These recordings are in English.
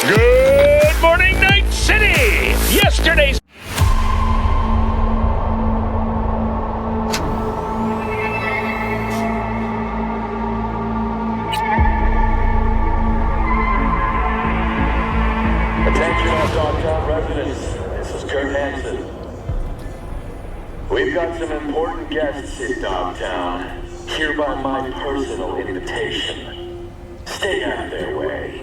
Good morning, Night City! Yesterday's... Attention all Dogtown residents, this is Kurt Hansen. We've got some important guests in Dogtown, here by my personal invitation. Stay out of their way.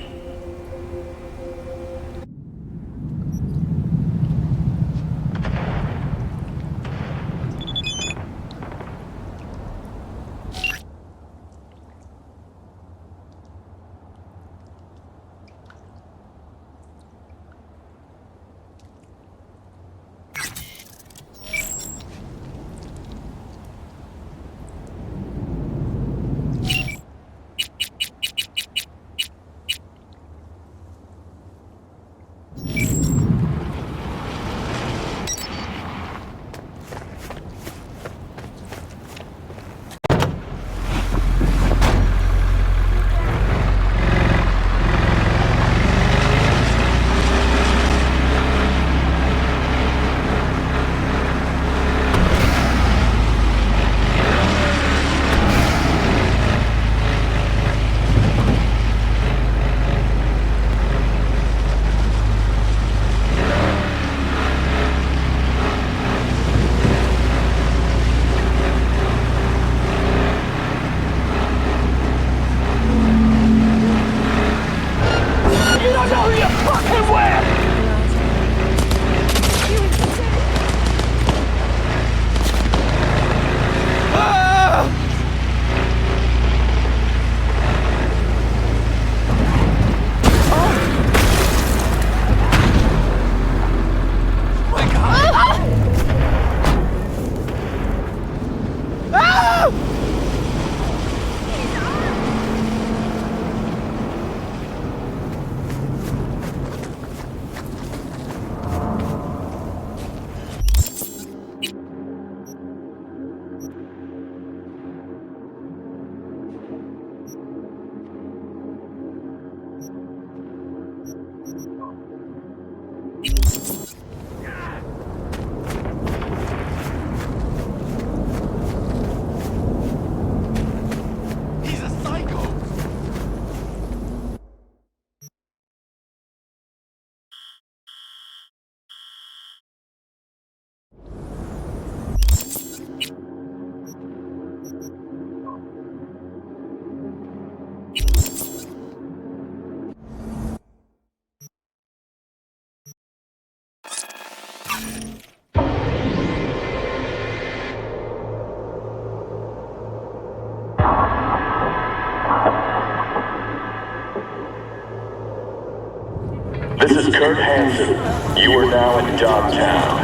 This is Kurt Hansen. You are now in Dogtown.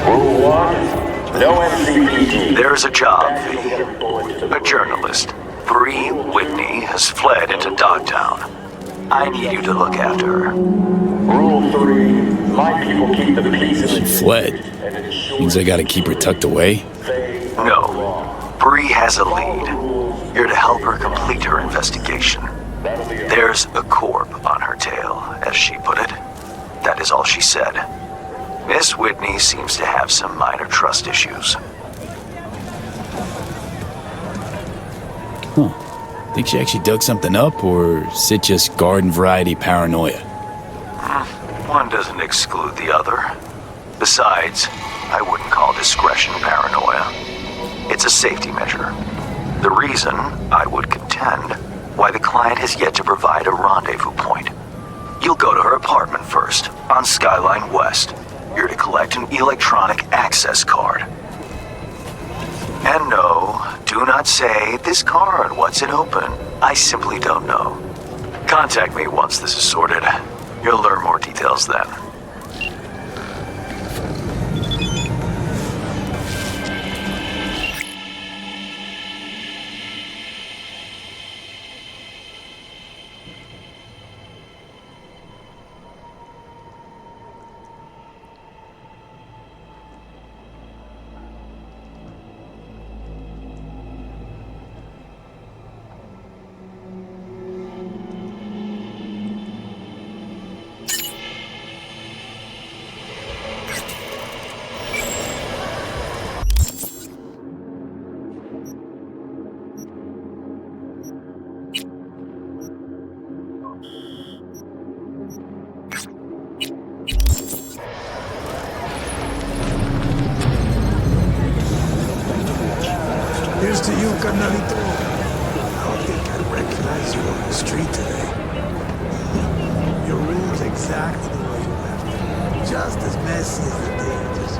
Rule 1, no MCPD. There's a job, a journalist. Bree Whitney has fled into Dogtown. I need you to look after her. Rule 3, my people keep the peace in the She fled. Means I gotta keep her tucked away? No. Bree has a lead. You're to help her complete her investigation. There's a corp on her tail, as she put it. That is all she said. Miss Whitney seems to have some minor trust issues. Think she actually dug something up, or is it just garden variety paranoia? One doesn't exclude the other. Besides, I wouldn't call discretion paranoia. It's a safety measure. The reason, I would contend, why the client has yet to provide a rendezvous point. You'll go to her apartment first, on Skyline West. You're to collect an electronic access card. And no, do not say, this card, what's it open? I simply don't know. Contact me once this is sorted. You'll learn more details then. carnalito. I don't think I'd recognize you on the street today. Your room's exactly the way you left it. Just as messy as the day you just...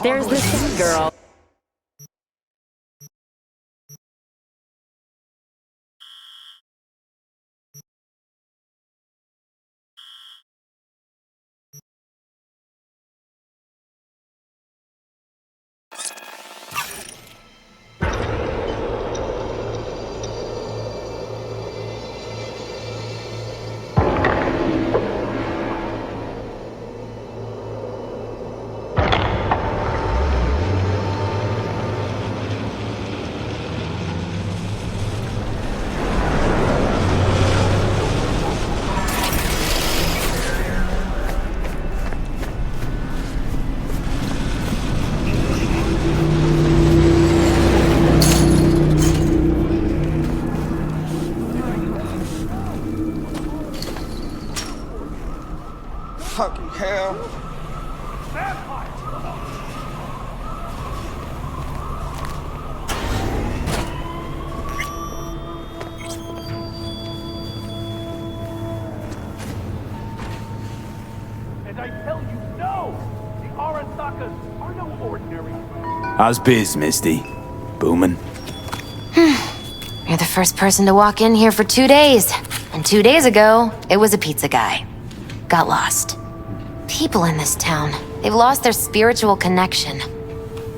There's this girl. Fucking hell. And I tell you, no! The Arasakas are no ordinary. How's biz, Misty? Booming? You're the first person to walk in here for 2 days. And 2 days ago, it was a pizza guy. Got lost. People in this town, they've lost their spiritual connection.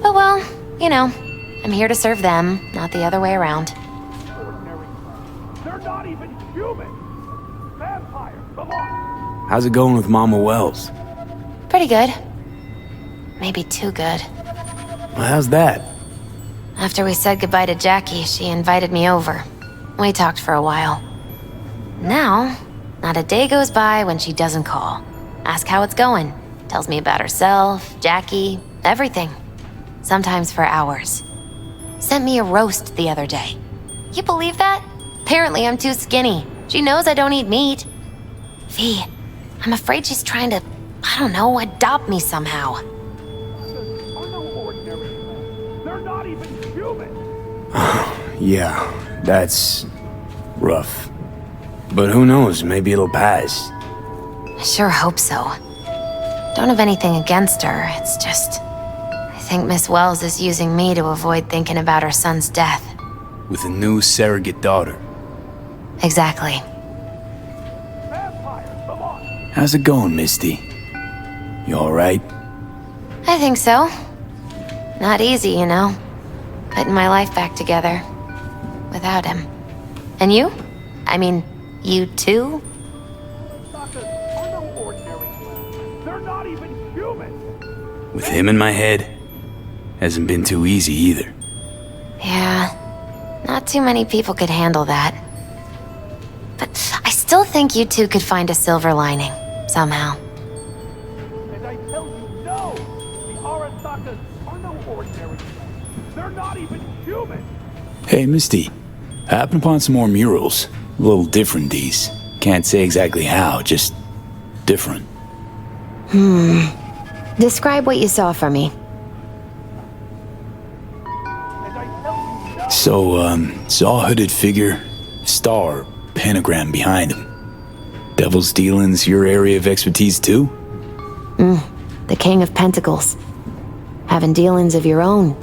But well, you know, I'm here to serve them, not the other way around. Ordinary. They're not even human. Vampires, come on. How's it going with Mama Wells? Pretty good. Maybe too good. Well, how's that? After we said goodbye to Jackie, she invited me over. We talked for a while. Now, not a day goes by when she doesn't call. Ask how it's going. Tells me about herself, Jackie, everything. Sometimes for hours. Sent me a roast the other day. You believe that? Apparently I'm too skinny. She knows I don't eat meat. V, I'm afraid she's trying to, I don't know, adopt me somehow. Are no ordinary. They're not even human. Yeah, that's rough. But who knows, maybe it'll pass. I sure hope so. Don't have anything against her, it's just... I think Miss Wells is using me to avoid thinking about her son's death. With a new surrogate daughter. Exactly. Vampires belong. How's it going, Misty? You alright? I think so. Not easy, you know. Putting my life back together. Without him. And you? I mean, you too? Suckers are no ordinary class. They're not even human. With him in my head, hasn't been too easy either. Yeah. Not too many people could handle that. But I still think you two could find a silver lining. Somehow. And I tell you, no! The Arasakas are no ordinary class. They're not even human. Hey, Misty. I happened upon some more murals. A little different, these. Can't say exactly how, just different. Describe what you saw for me. And I tell you, no! So, saw a hooded figure, star, pentagram behind him. Devil's dealings your area of expertise too? The King of Pentacles. Having dealings of your own.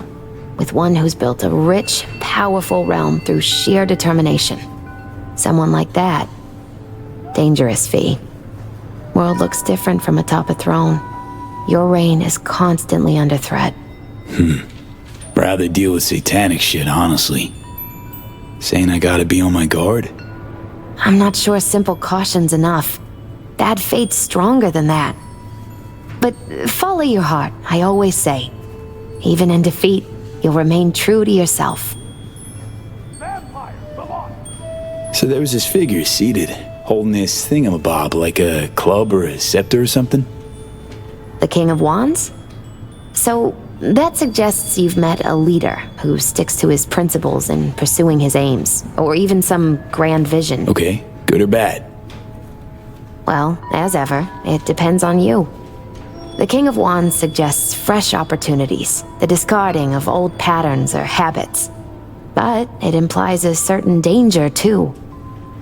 With one who's built a rich, powerful realm through sheer determination. Someone like that. Dangerous, V. World looks different from atop a throne. Your reign is constantly under threat. Rather deal with satanic shit, honestly. Saying I gotta be on my guard? I'm not sure simple caution's enough. Bad fate's stronger than that. But follow your heart, I always say. Even in defeat, you'll remain true to yourself. Vampires belong. So there was this figure seated, holding this thingamabob like a club or a scepter or something? The King of Wands? So, that suggests you've met a leader who sticks to his principles in pursuing his aims, or even some grand vision. Okay, good or bad? Well, as ever, it depends on you. The King of Wands suggests fresh opportunities, the discarding of old patterns or habits. But it implies a certain danger, too,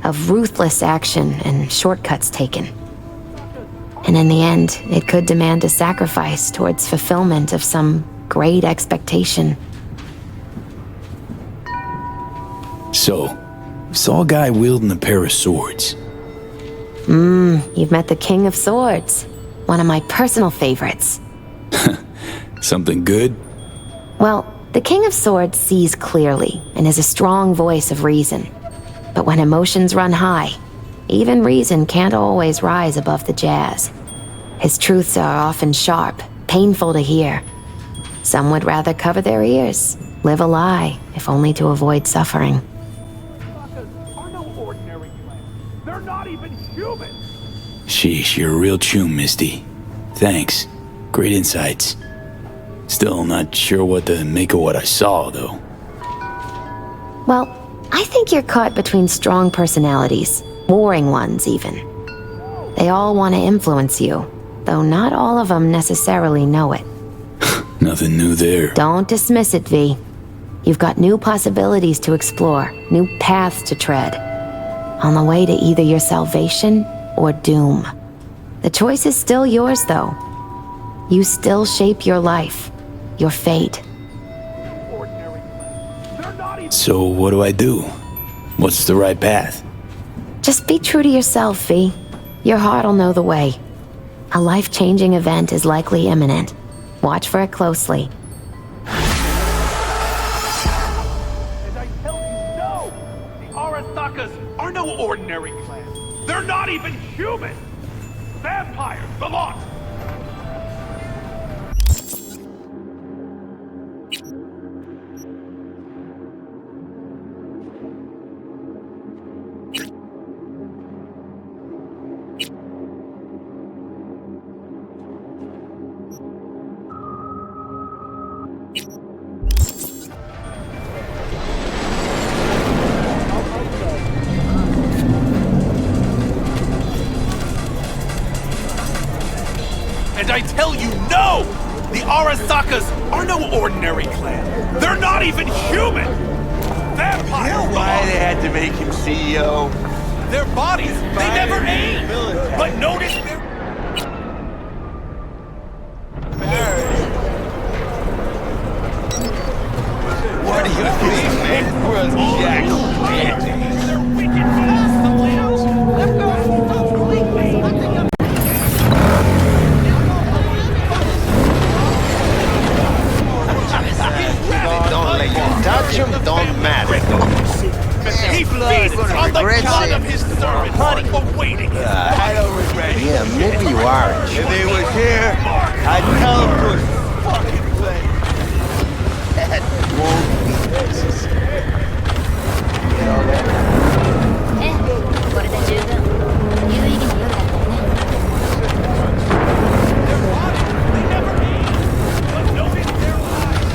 of ruthless action and shortcuts taken. And in the end, it could demand a sacrifice towards fulfillment of some great expectation. So, saw a guy wielding a pair of swords. You've met the King of Swords, one of my personal favorites. Something good? Well, the King of Swords sees clearly and is a strong voice of reason. But when emotions run high, even reason can't always rise above the jazz. His truths are often sharp, painful to hear. Some would rather cover their ears, live a lie, if only to avoid suffering. Suckers are no ordinary class. They're not even human. Sheesh, you're a real chum, Misty. Thanks. Great insights. Still not sure what to make of what I saw, though. Well, I think you're caught between strong personalities, warring ones even. They all want to influence you, though not all of them necessarily know it. Nothing new there. Don't dismiss it, V. You've got new possibilities to explore, new paths to tread. On the way to either your salvation or doom. The choice is still yours, though. You still shape your life, your fate. Ordinary class. They're not even. So what do I do? What's the right path? Just be true to yourself, V. Your heart'll know the way. A life-changing event is likely imminent. Watch for it closely. And I tell you, no! The Arasakas are no ordinary class. They're not even human. Vampires belong. And I tell you, no! The Arasakas are no ordinary clan. They're not even human! Vampires! You know why they had to make him CEO? Their bodies, they never age! But notice their... What do you think, man? We're jack shit. They're wicked. Let's go completely are. If they was here, I'd tell them to a fucking place. That won't be necessary. You know that? ええ、これで十分。有意義な夜だったよね。They never eat! But nobody's their lives!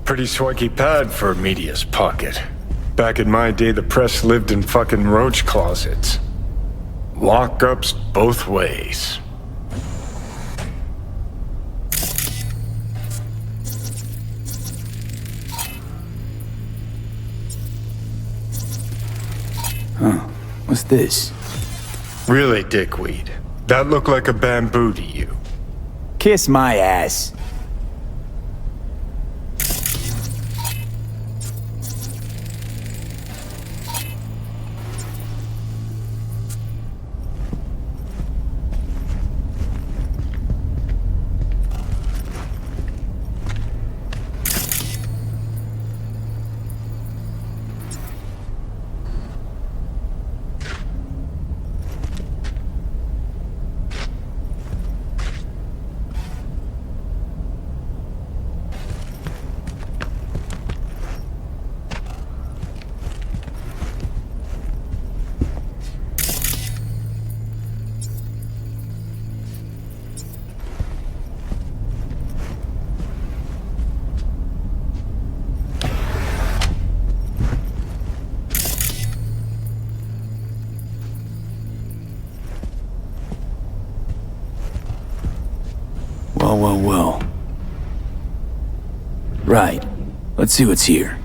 Pretty swanky pad for a media's pocket. Back in my day, the press lived in fucking roach closets. Lockups both ways. Huh. What's this? Really, dickweed? That looked like a bamboo to you? Kiss my ass. Well. Right. Let's see what's here.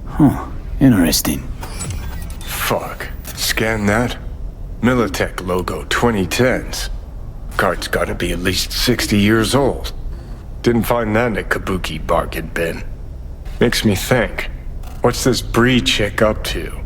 Huh. Interesting. Fuck. Scan that? Militech logo 2010s. Card's gotta be at least 60 years old. Didn't find that in a kabuki bargain bin. Makes me think. What's this Bree chick up to?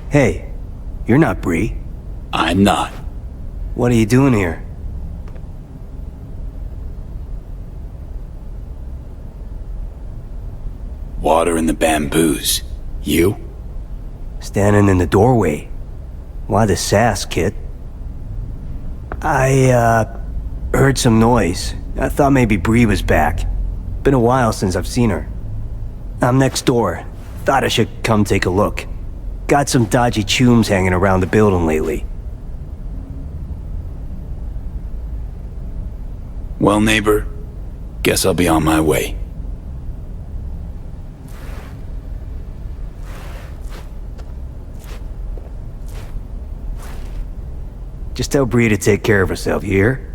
Hey, you're not Bree. I'm not. What are you doing here? Water in the bamboos. You? Standing in the doorway. Why the sass, kid? I, heard some noise. I thought maybe Bree was back. Been a while since I've seen her. I'm next door. Thought I should come take a look. Got some dodgy chooms hanging around the building lately. Well, neighbor, guess I'll be on my way. Just tell Bree to take care of herself, you hear?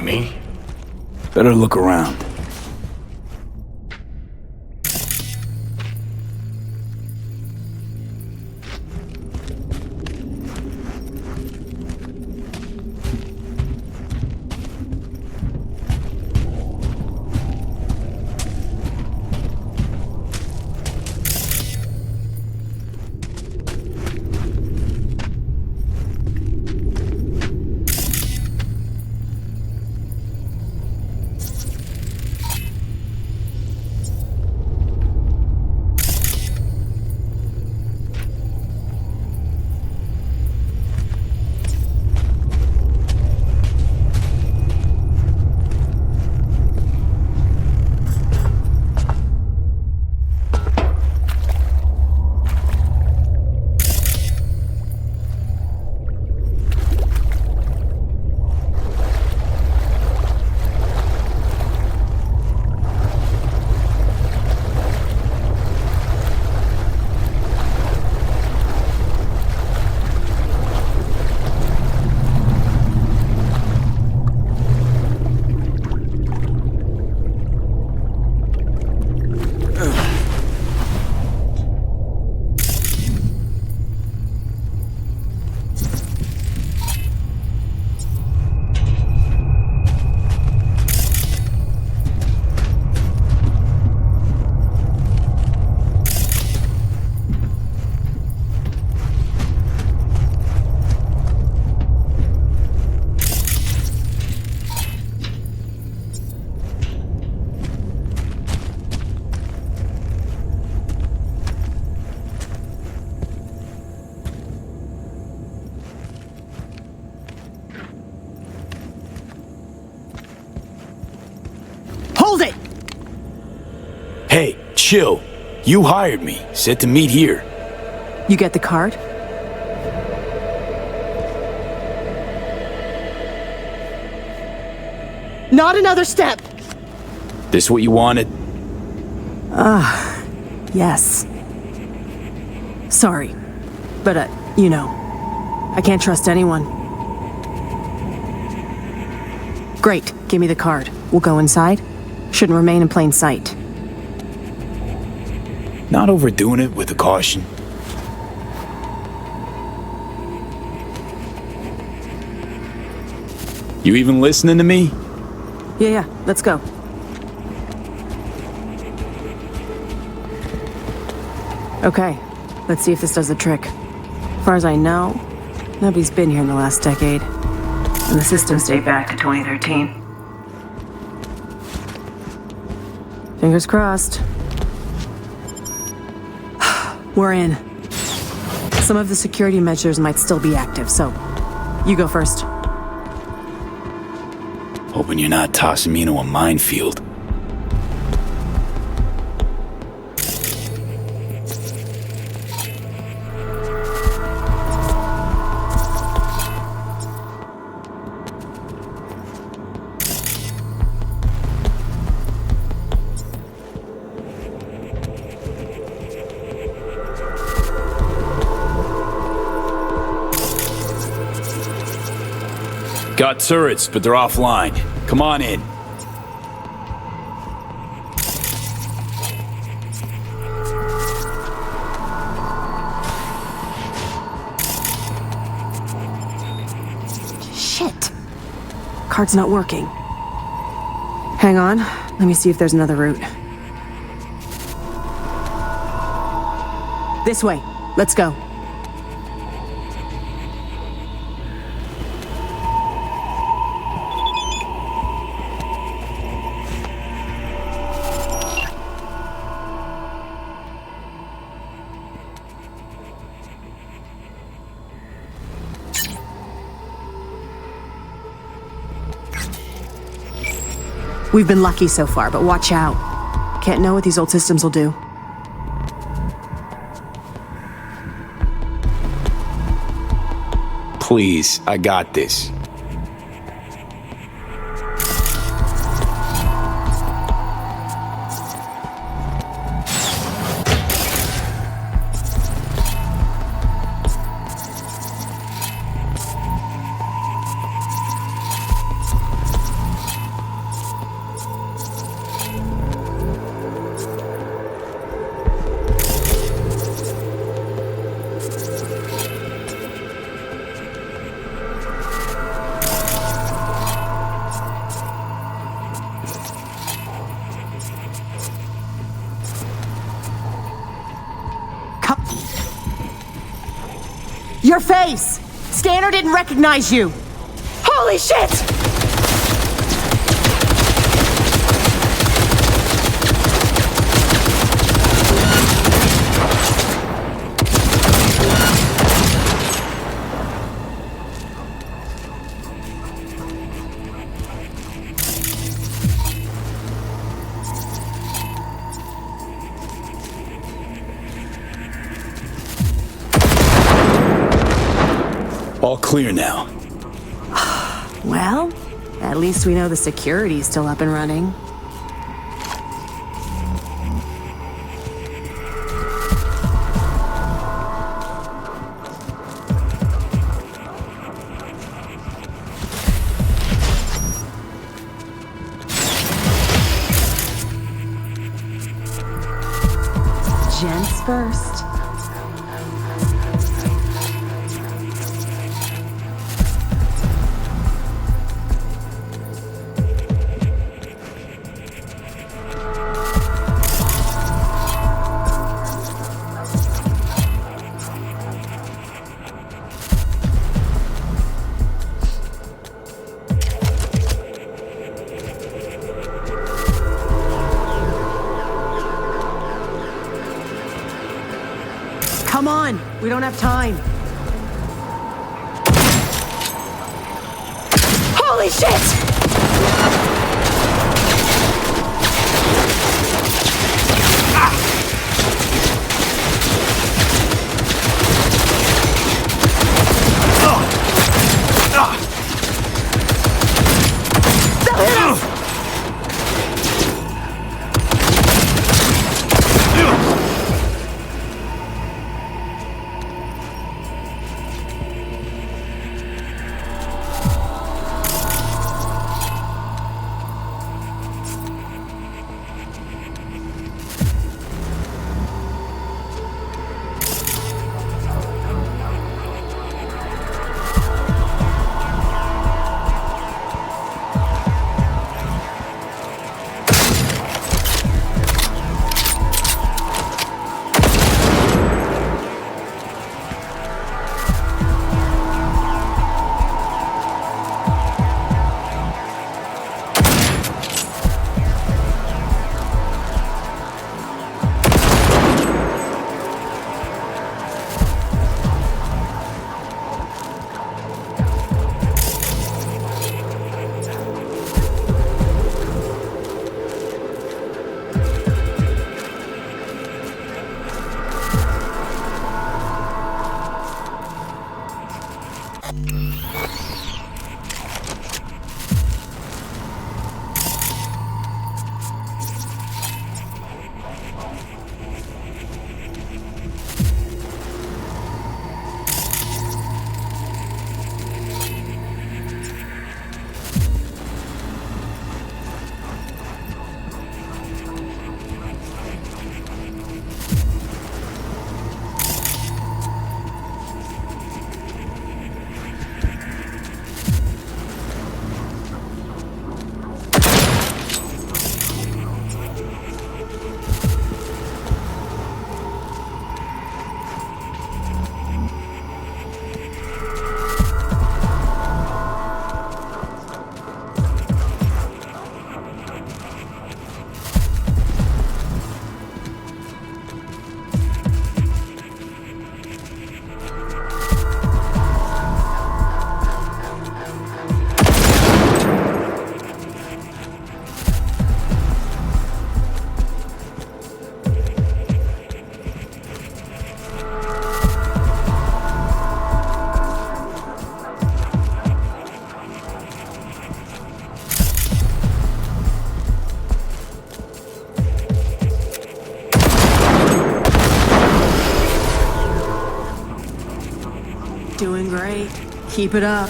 me? Better look around. Hold it! Hey, chill. You hired me. Said to meet here. You get the card? Not another step! This what you wanted? Yes. Sorry. But, you know, I can't trust anyone. Great. Give me the card. We'll go inside. Shouldn't remain in plain sight. Not overdoing it with the caution. You even listening to me? Yeah, let's go. Okay, let's see if this does the trick. As far as I know, nobody's been here in the last decade. And the systems date back to 2013. Fingers crossed. We're in. Some of the security measures might still be active, so you go first. Hoping you're not tossing me into a minefield. Got turrets, but they're offline. Come on in. Shit. Card's not working. Hang on. Let me see if there's another route. This way. Let's go. We've been lucky so far, but watch out. Can't know what these old systems will do. Please, I got this. Your face! Scanner didn't recognize you! Holy shit! All clear now. Well, at least we know the security's still up and running. Gents first. Come on, we don't have time. Holy shit! They'll hit us! Doing great. Keep it up.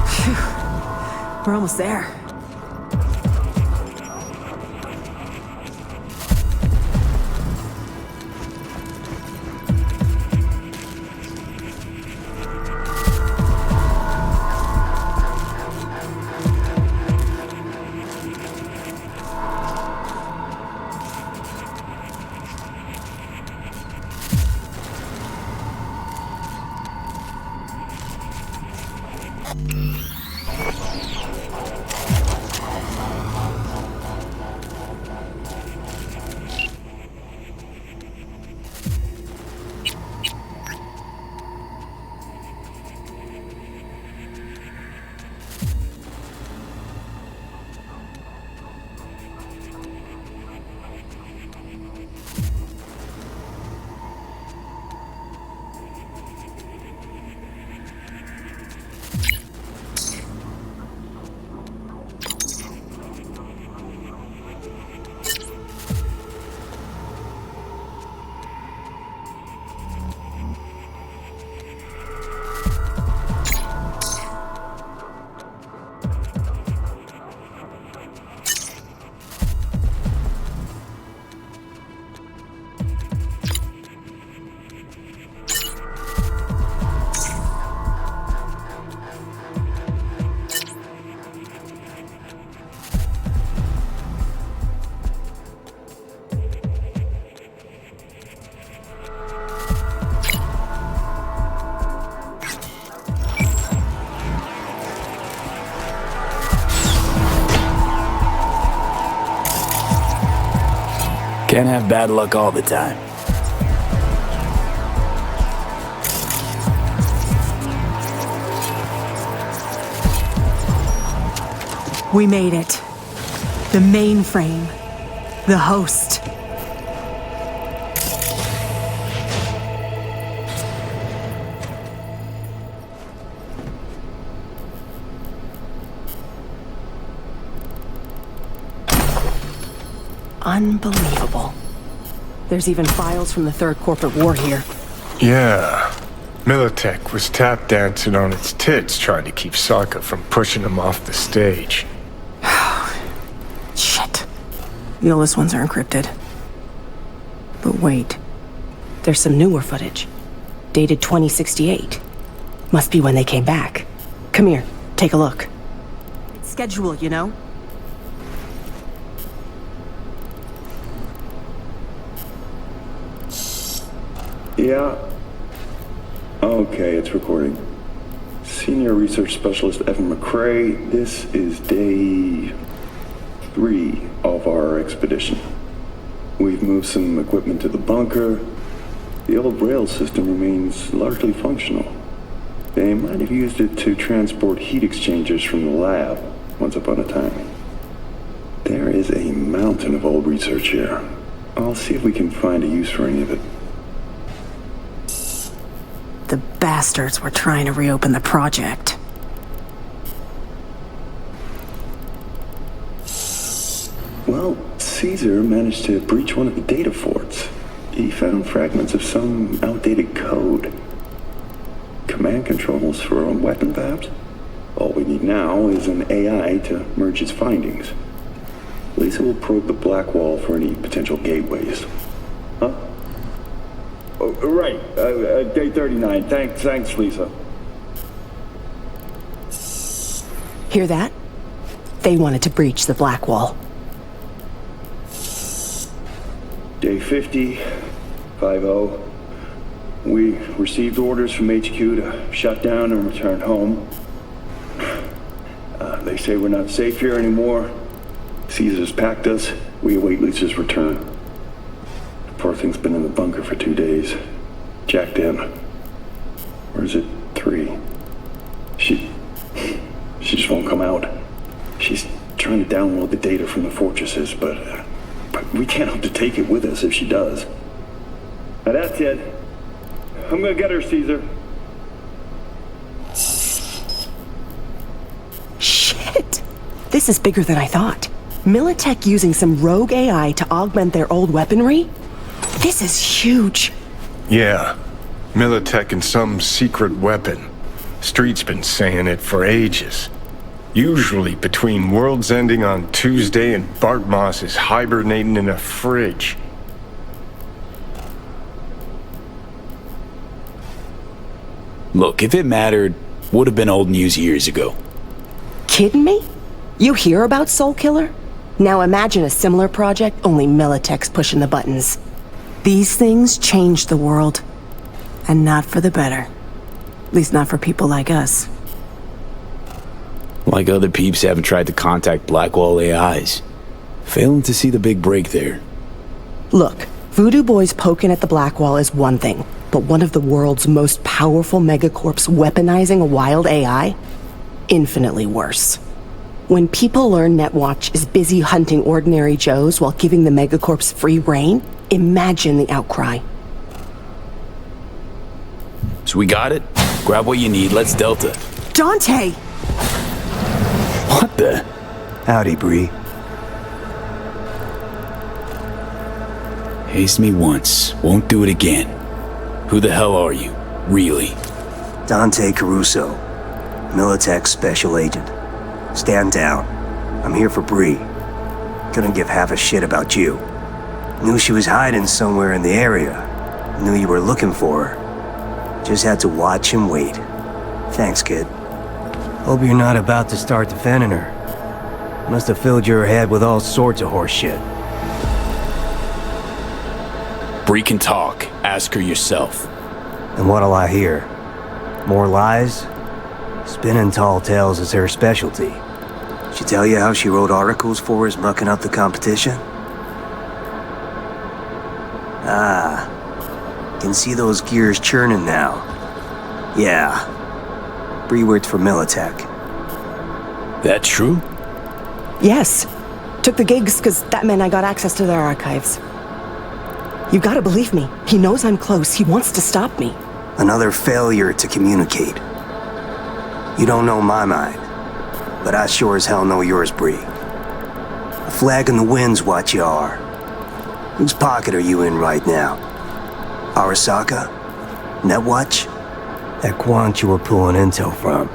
Phew. We're almost there. Can't have bad luck all the time. We made it. The mainframe. The host. Unbelievable. There's even files from the Third Corporate War here. Yeah. Militech was tap dancing on its tits trying to keep Sokka from pushing him off the stage. Shit. The oldest ones are encrypted. But wait. There's some newer footage. Dated 2068. Must be when they came back. Come here, take a look. It's schedule, you know? Yeah. Okay, it's recording. Senior Research Specialist Evan McCrae, this is day 3 of our expedition. We've moved some equipment to the bunker. The old rail system remains largely functional. They might have used it to transport heat exchangers from the lab once upon a time. There is a mountain of old research here. I'll see if we can find a use for any of it. The bastards were trying to reopen the project. Well, Caesar managed to breach one of the data forts. He found fragments of some outdated code. Command controls for a weapon, perhaps? All we need now is an AI to merge its findings. Lisa will probe the black wall for any potential gateways. Huh? Oh, right. Day 39. Thanks, Lisa. Hear that? They wanted to breach the black wall. Day 50, 50. We received orders from HQ to shut down and return home. They say we're not safe here anymore. Caesar's packed us. We await Lisa's return. The poor thing's been in the bunker for 2 days. Jacked in. Or is it 3? She just won't come out. She's trying to download the data from the fortresses, but we can't hope to take it with us if she does. Now that's it. I'm gonna get her, Caesar. Shit! This is bigger than I thought. Militech using some rogue AI to augment their old weaponry? This is huge. Yeah. Militech and some secret weapon. Street's been saying it for ages. Usually between worlds ending on Tuesday and Bart Moss is hibernating in a fridge. Look, if it mattered, would have been old news years ago. Kidding me? You hear about Soul Killer? Now imagine a similar project, only Militech's pushing the buttons. These things change the world. And not for the better. At least not for people like us. Like other peeps haven't tried to contact Blackwall AIs. Failing to see the big break there. Look, Voodoo Boys poking at the Blackwall is one thing, but one of the world's most powerful megacorps weaponizing a wild AI? Infinitely worse. When people learn Netwatch is busy hunting ordinary Joes while giving the megacorps free reign, imagine the outcry. So we got it? Grab what you need, let's Delta. Dante! What the? Howdy, Bree. Hazed me once, won't do it again. Who the hell are you, really? Dante Caruso, Militech Special Agent. Stand down. I'm here for Bree. Couldn't give half a shit about you. Knew she was hiding somewhere in the area. Knew you were looking for her. Just had to watch and wait. Thanks, kid. Hope you're not about to start defending her. Must have filled your head with all sorts of horse shit. Bree can talk. Ask her yourself. And what'll I hear? More lies? Spinning tall tales is her specialty. She tell you how she wrote articles for us mucking up the competition? Ah, can see those gears churning now. Yeah, Bree worked for Militech. That true? Yes. Took the gigs because that meant I got access to their archives. You gotta believe me. He knows I'm close. He wants to stop me. Another failure to communicate. You don't know my mind, but I sure as hell know yours, Bree. A flag in the wind's what you are. Whose pocket are you in right now? Arasaka? Netwatch? That quant you were pulling intel from.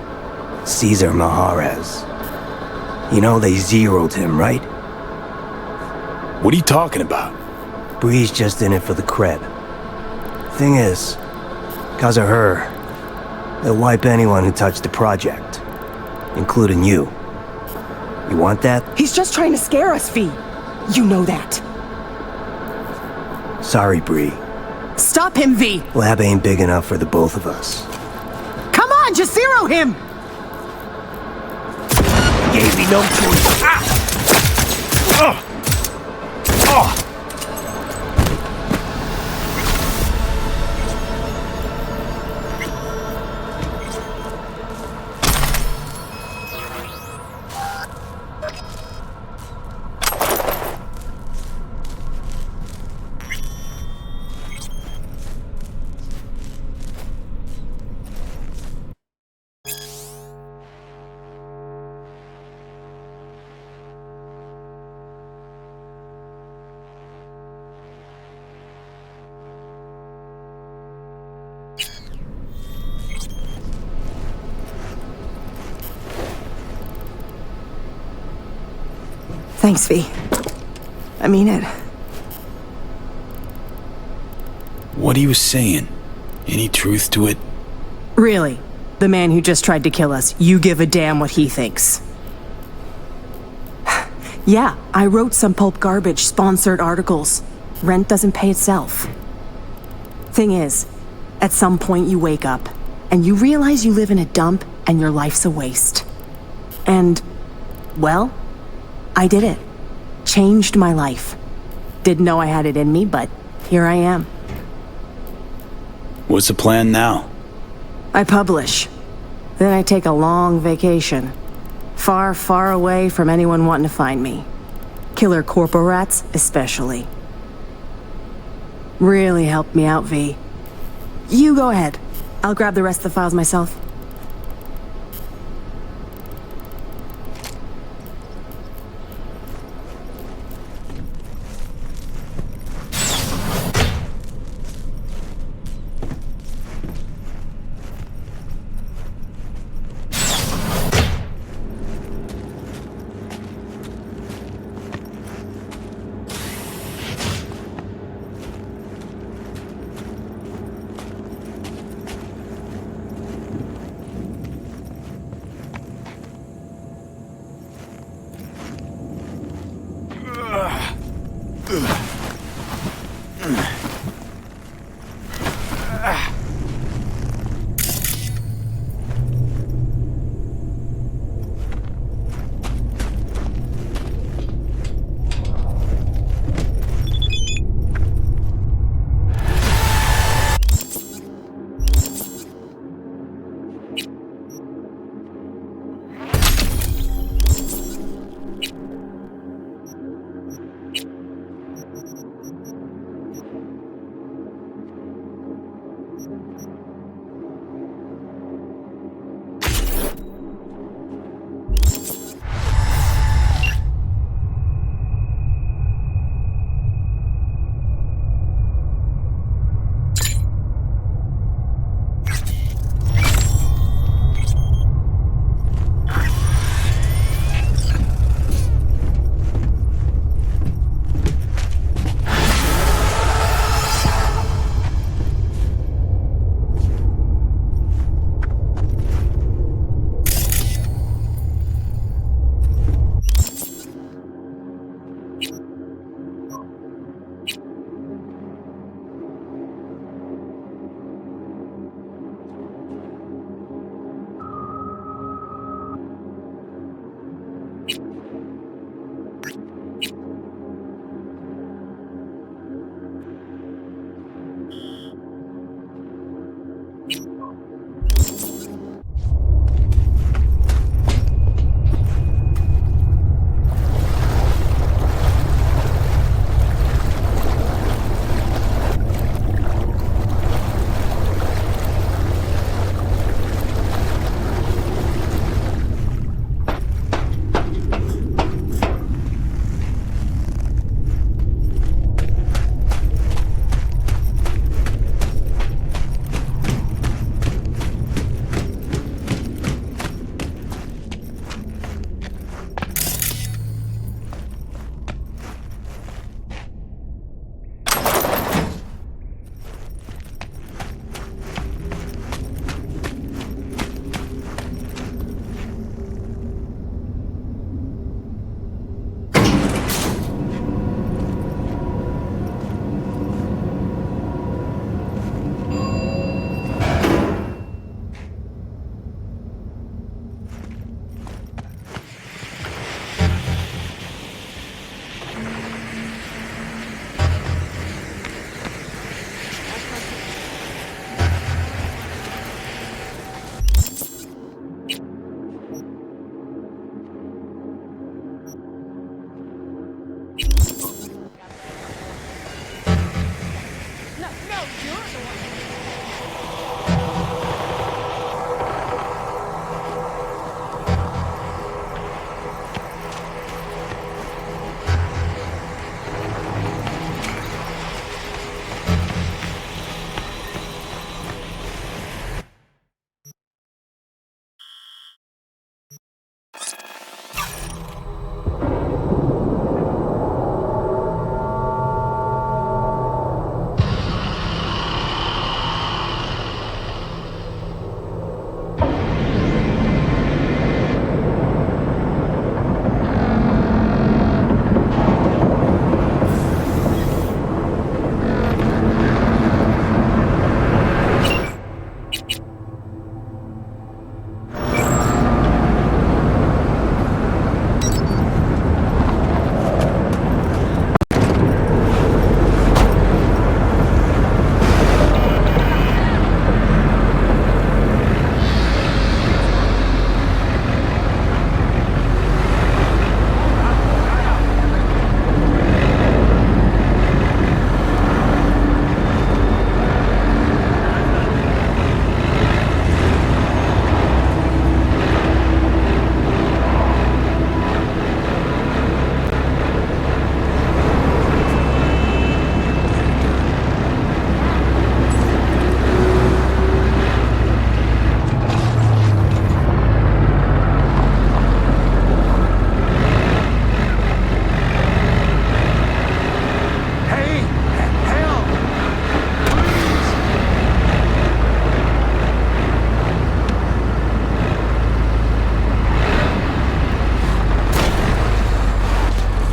Caesar Maharez. You know they zeroed him, right? What are you talking about? Bree's just in it for the cred. Thing is, because of her, they'll wipe anyone who touched the project, including you. You want that? He's just trying to scare us, V. You know that. Sorry, Bree. Stop him, V. Lab ain't big enough for the both of us. Come on, just zero him! Gave me no choice. Thanks, V. I mean it. What he was saying? Any truth to it? Really? The man who just tried to kill us, you give a damn what he thinks. Yeah, I wrote some pulp garbage, sponsored articles. Rent doesn't pay itself. Thing is, at some point you wake up, and you realize you live in a dump and your life's a waste. And, well, I did it. Changed my life. Didn't know I had it in me, but here I am. What's the plan now? I publish. Then I take a long vacation. Far, far away from anyone wanting to find me. Killer corpo rats, especially. Really helped me out, V. You go ahead. I'll grab the rest of the files myself.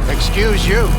Excuse you.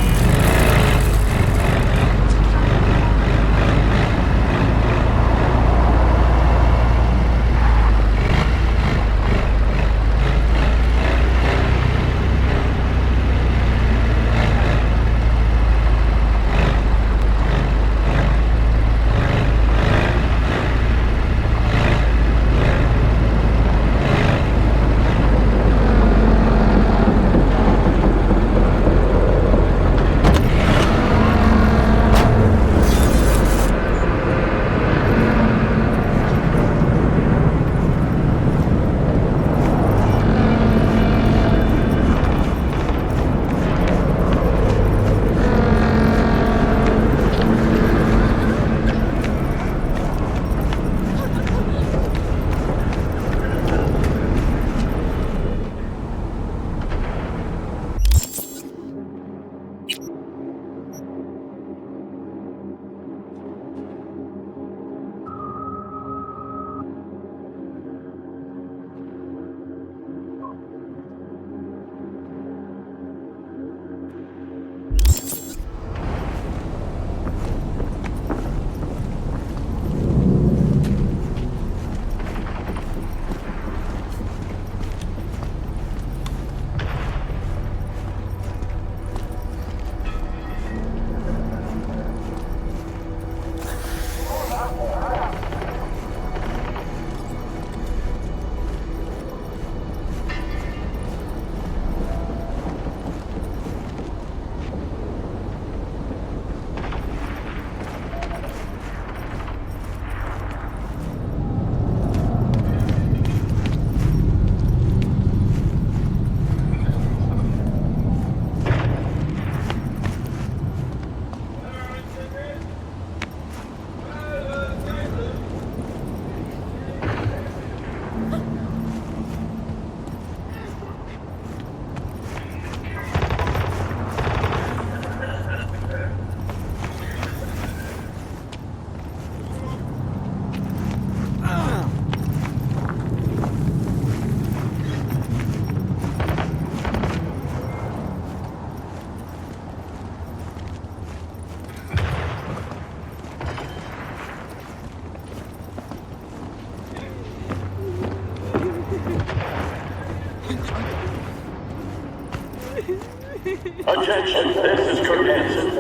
Attention, this is Kurt Hansen.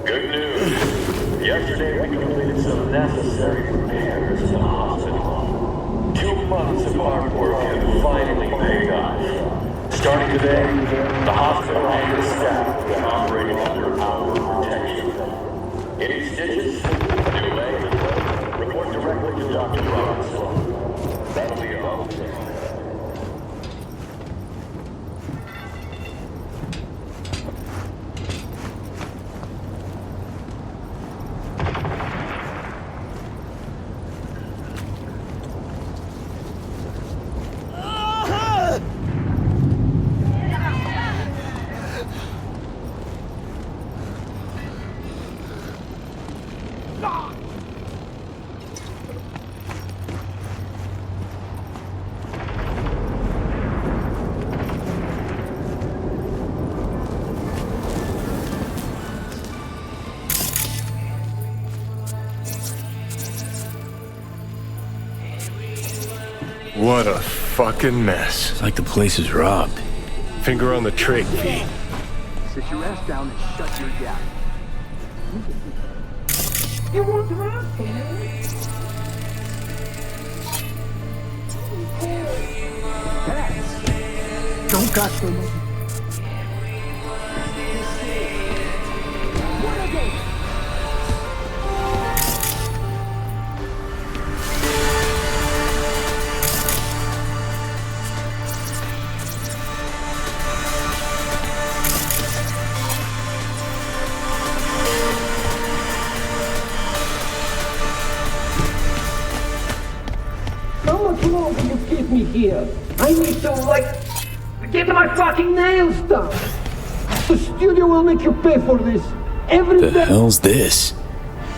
Good news. Yesterday we completed some necessary repairs in the hospital. 2 months of hard work have finally paid off. Starting today, the hospital and the staff will be operating under our protection. Any stitches? New What a fucking mess. It's like the place is robbed. Finger on the trig, V. Sit your ass down and shut your gap. You want to run? Don't got so much. How much longer you keep me here? I need to, get my fucking nails done. The studio will make you pay for this. Every The day. hell's this?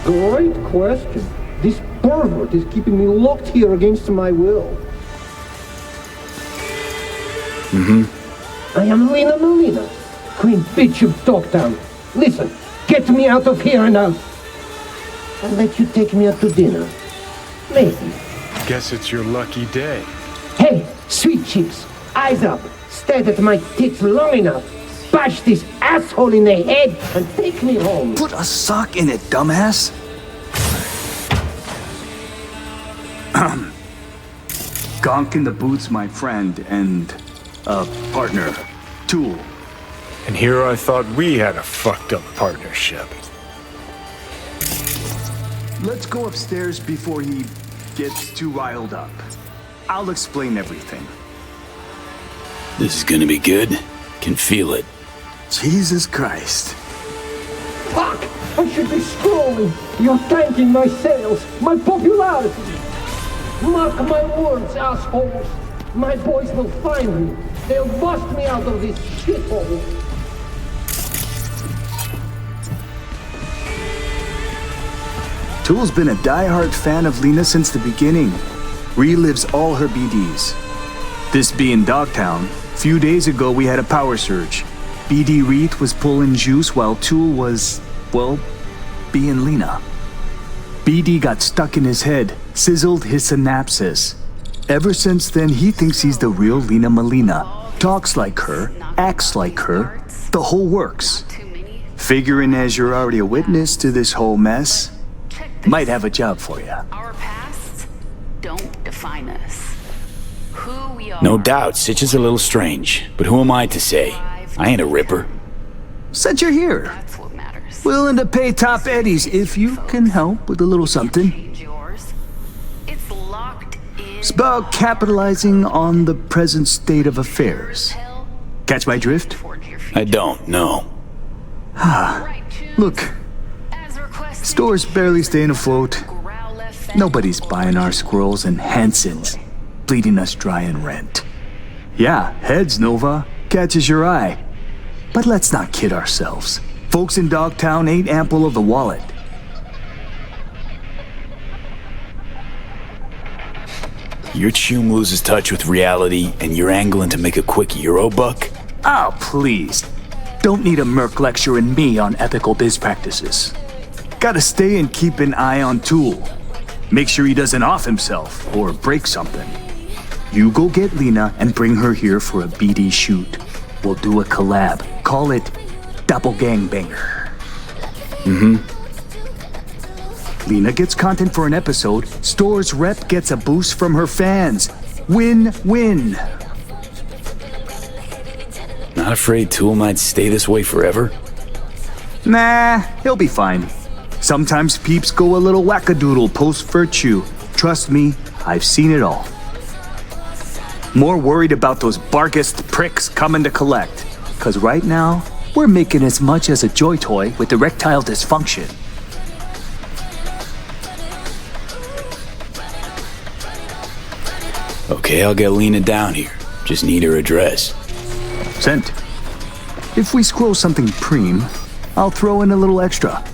Great question. This pervert is keeping me locked here against my will. I am Lena Melina, Queen Bitch of Dogtown. Listen, get me out of here and I'll let you take me out to dinner. Maybe. Guess it's your lucky day. Hey, sweet cheeks, eyes up. Stare at my tits long enough. Bash this asshole in the head and take me home. Put a sock in it, dumbass. Gonk in the boots, my friend, and partner, Tool. And here I thought we had a fucked up partnership. Let's go upstairs before he gets too riled up. I'll explain everything. This is gonna be good. Can feel it. Jesus Christ. Fuck! I should be scrolling. You're tanking my sales, my popularity. Mark my words, assholes. My boys will find me. They'll bust me out of this shithole. Tool's been a diehard fan of Lena since the beginning. Relives all her BDs. This being Dogtown, few days ago we had a power surge. BD Reed was pulling juice while Tool was, well, being Lena. BD got stuck in his head, sizzled his synapses. Ever since then, he thinks he's the real Lena Melina. Talks like her, acts like her, the whole works. Figuring as you're already a witness to this whole mess, might have a job for you. Our pasts don't define us. Who we are. No doubt, Sitch is a little strange, but who am I to say? I ain't a ripper. Said you're here. That's what matters. Willing to pay top eddies if you can help with a little something. Change yours. It's locked in. It's about capitalizing on the present state of affairs. Catch my drift? I don't, no. Look, store's barely staying afloat. Nobody's buying our scrolls and Hansons, bleeding us dry in rent. Yeah, heads, Nova, catches your eye. But let's not kid ourselves. Folks in Dogtown ain't ample of the wallet. Your chum loses touch with reality, and you're angling to make a quick Euro buck? Oh, please. Don't need a merc lecturing me on ethical biz practices. Gotta stay and keep an eye on Tool. Make sure he doesn't off himself or break something. You go get Lena and bring her here for a BD shoot. We'll do a collab. Call it Double Gangbanger. Lena gets content for an episode. Store's rep gets a boost from her fans. Win-win. Not afraid Tool might stay this way forever? Nah, he'll be fine. Sometimes peeps go a little wackadoodle post-virtue. Trust me, I've seen it all. More worried about those barkist pricks coming to collect. Cause right now, we're making as much as a joy toy with erectile dysfunction. Okay, I'll get Lena down here. Just need her address. Sent. If we scroll something preem, I'll throw in a little extra.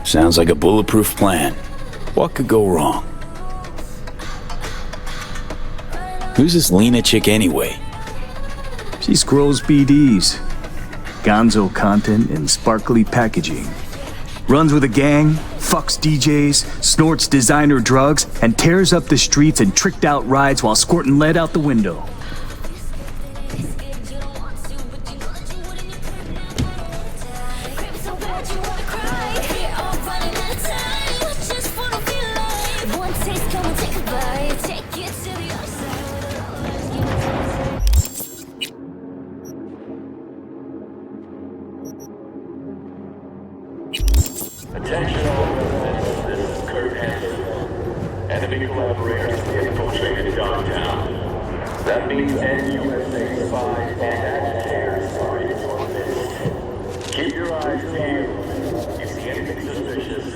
Sounds like a bulletproof plan. What could go wrong? Who's this Lena chick anyway? She scrolls BDs. Gonzo content and sparkly packaging. Runs with a gang, fucks DJs, snorts designer drugs, and tears up the streets in tricked out rides while squirting lead out the window. Attention all residents, this is Kurt Hansen. Enemy collaborators infiltrated Dogtown. That means NUSA spies and agitators are in your midst. Keep your eyes peeled. You see anything suspicious?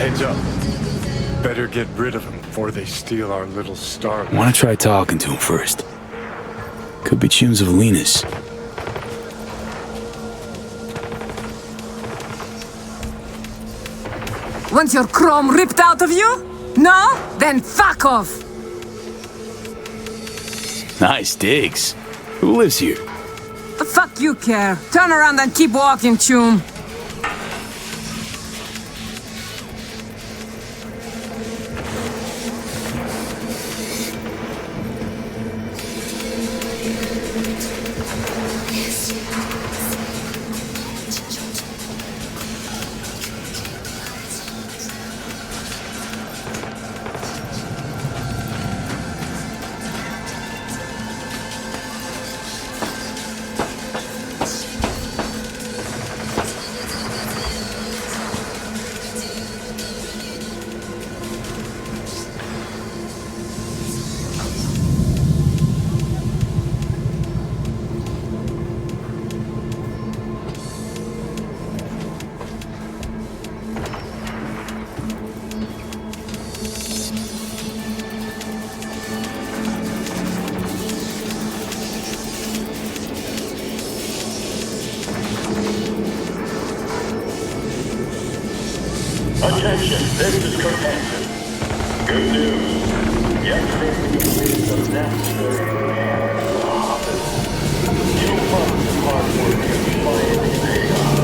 Heads up. Better get rid of them before they steal our little star. Want to try talking to him first. Could be tunes of Lena's. Want your chrome ripped out of you? No? Then fuck off! Nice digs. Who lives here? The fuck you care? Turn around and keep walking, Chum. Attention, this is Hansen. Good news. Yesterday we completed some necessary repairs to the office. 2 months of hard work has finally paid off.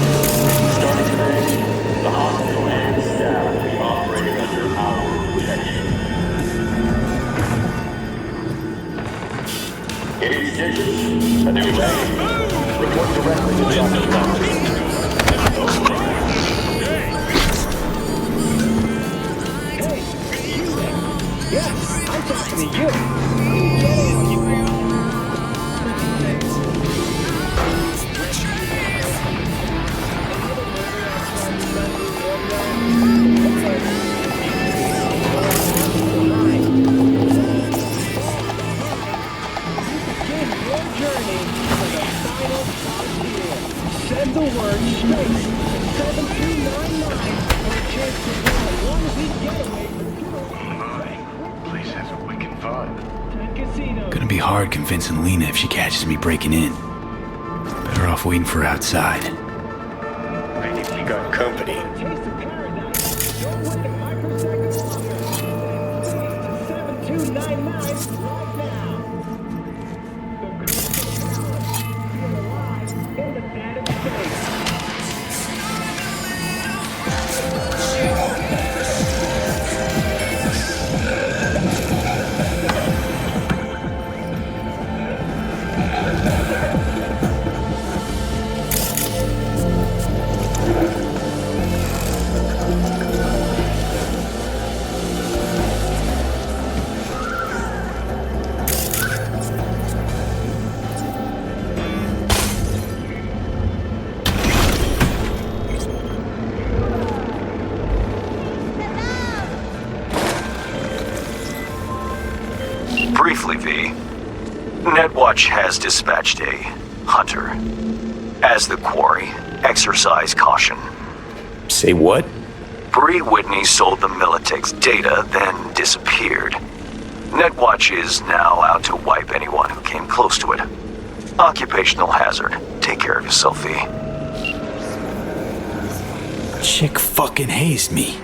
Starting today, the hospital and staff will be operating under our protection. Any stitches? A new leg? Report directly to the office. Yes, I'm talking to you. Send the word space 7299 for a chance to win a one-week getaway from Place has a wicked vibe. Gonna be hard convincing Lena if she catches me breaking in. Better off waiting for her outside. I think we got company. Taste of paradise. Don't win the 5% 7299 right now. The you're alive in the dead of space. Briefly, V. Netwatch has dispatched a hunter. As the quarry, exercise caution. Say what? Bree Whitney sold the Militech's data, then disappeared. Netwatch is now out to wipe anyone who came close to it. Occupational hazard. Take care of yourself, V. Chick fucking hazed me.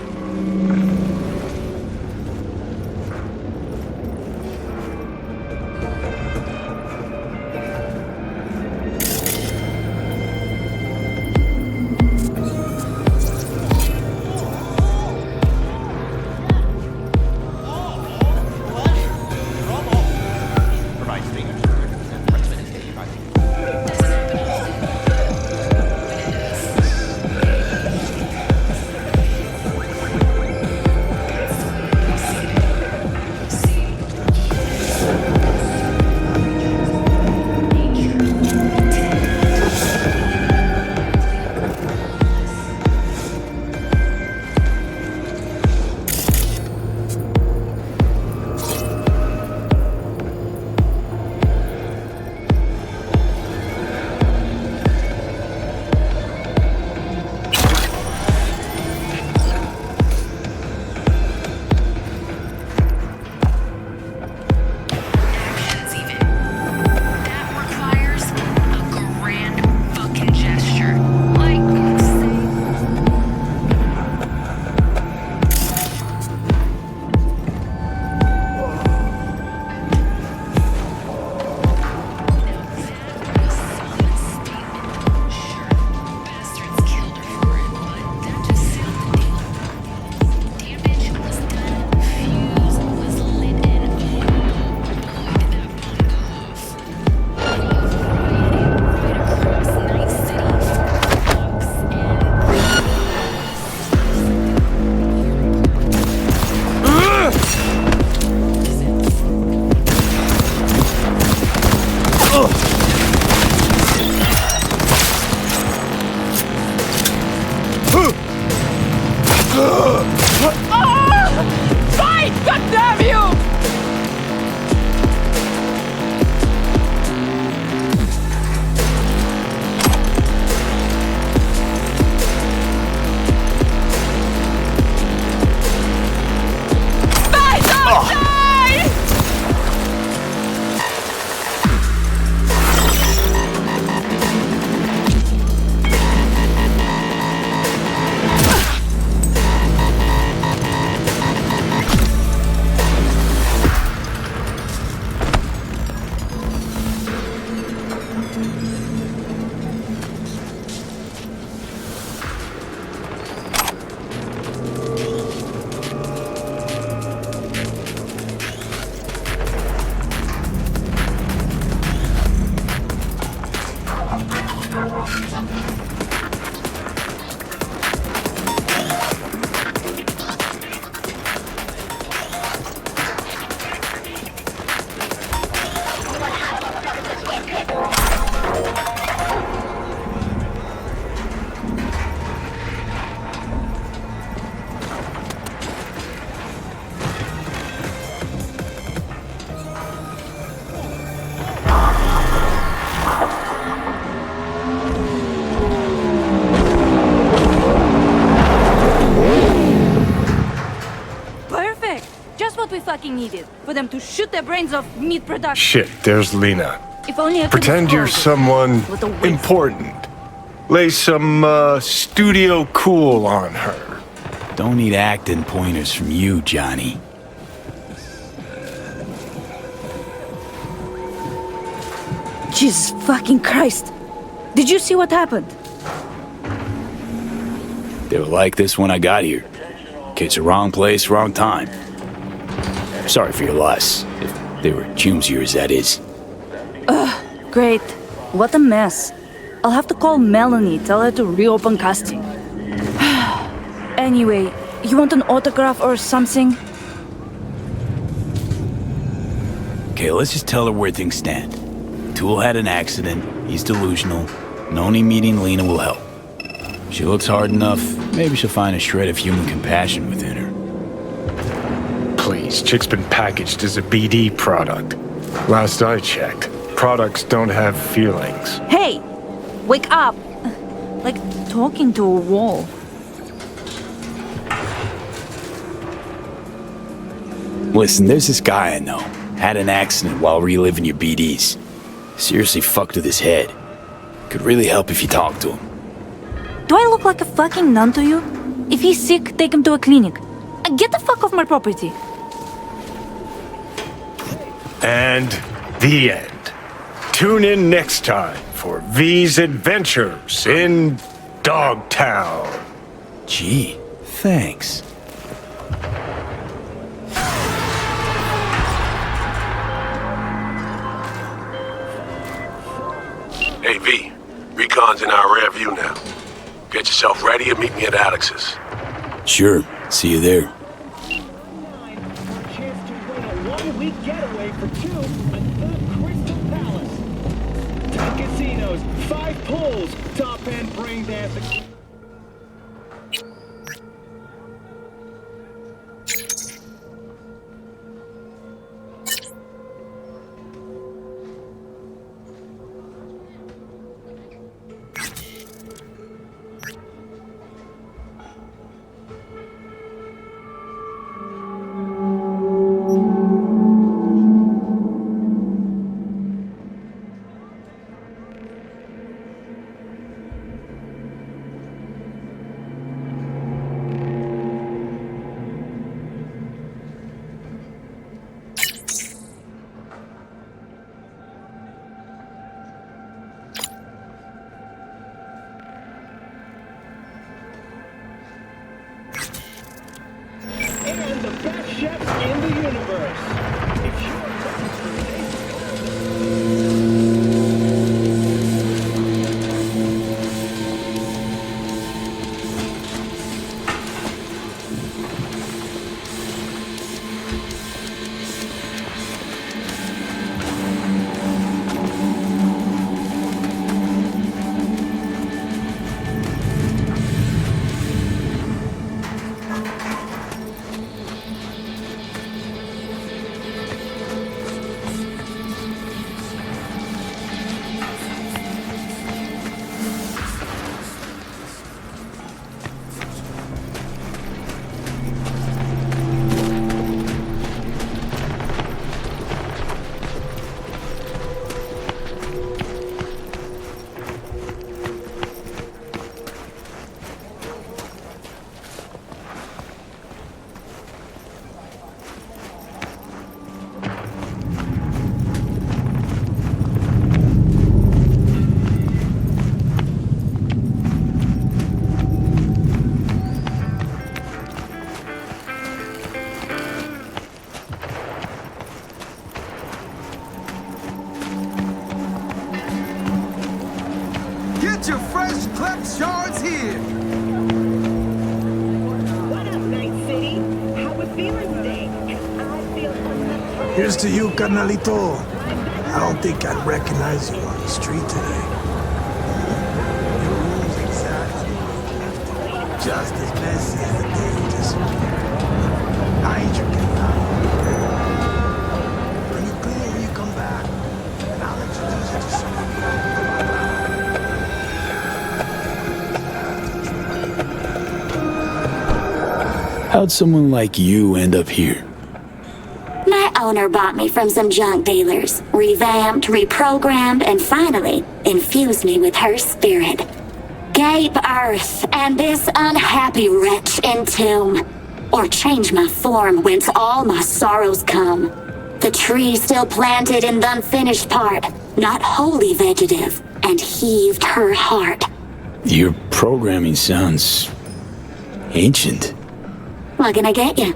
Fight! God damn you! Fight! Don't die! What we fucking needed for them to shoot their brains off meat production. Shit, there's Lena. If only I could Pretend you're someone What a waste. important. Lay some studio cool on her. Don't need acting pointers from you, Johnny. Jesus fucking Christ. Did you see what happened? They were like this when I got here. Kids are wrong place, wrong time. Sorry for your loss. If they were Hume's years, that is. Ugh, great. What a mess. I'll have to call Melanie, tell her to reopen casting. Anyway, you want an autograph or something? Okay, let's just tell her where things stand. Tool had an accident, he's delusional, and only meeting Lena will help. She looks hard enough, maybe she'll find a shred of human compassion within her. Please, Chick's been packaged as a BD product. Last I checked, products don't have feelings. Hey! Wake up! Like talking to a wall. Listen, there's this guy I know. Had an accident while reliving your BDs. Seriously fucked with his head. Could really help if you talk to him. Do I look like a fucking nun to you? If he's sick, take him to a clinic. Get the fuck off my property. And the end. Tune in next time for V's adventures in Dogtown. Gee, thanks. Hey, V. Recon's in our rear view now. Get yourself ready and meet me at Alex's. Sure. See you there. Chance to win a one-week getaway for two at the Crystal Palace. 10 casinos, 5 pools, top-end brain dancing. And the best chefs in the universe. If you're looking for Here's to you, carnalito. I don't think I'd recognize you on the street today. Your room's exactly just as messy as the day you disappeared. I ain't your kid now. When you clean it when you come back, and I'll introduce you to someone you don't know about. How'd someone like you end up here? My owner bought me from some junk dealers, revamped, reprogrammed, and finally infused me with her spirit. Gape earth and this unhappy wretch entomb, or change my form whence all my sorrows come. The tree still planted in the unfinished part, not wholly vegetative, and heaved her heart. Your programming sounds ancient. What can I get you?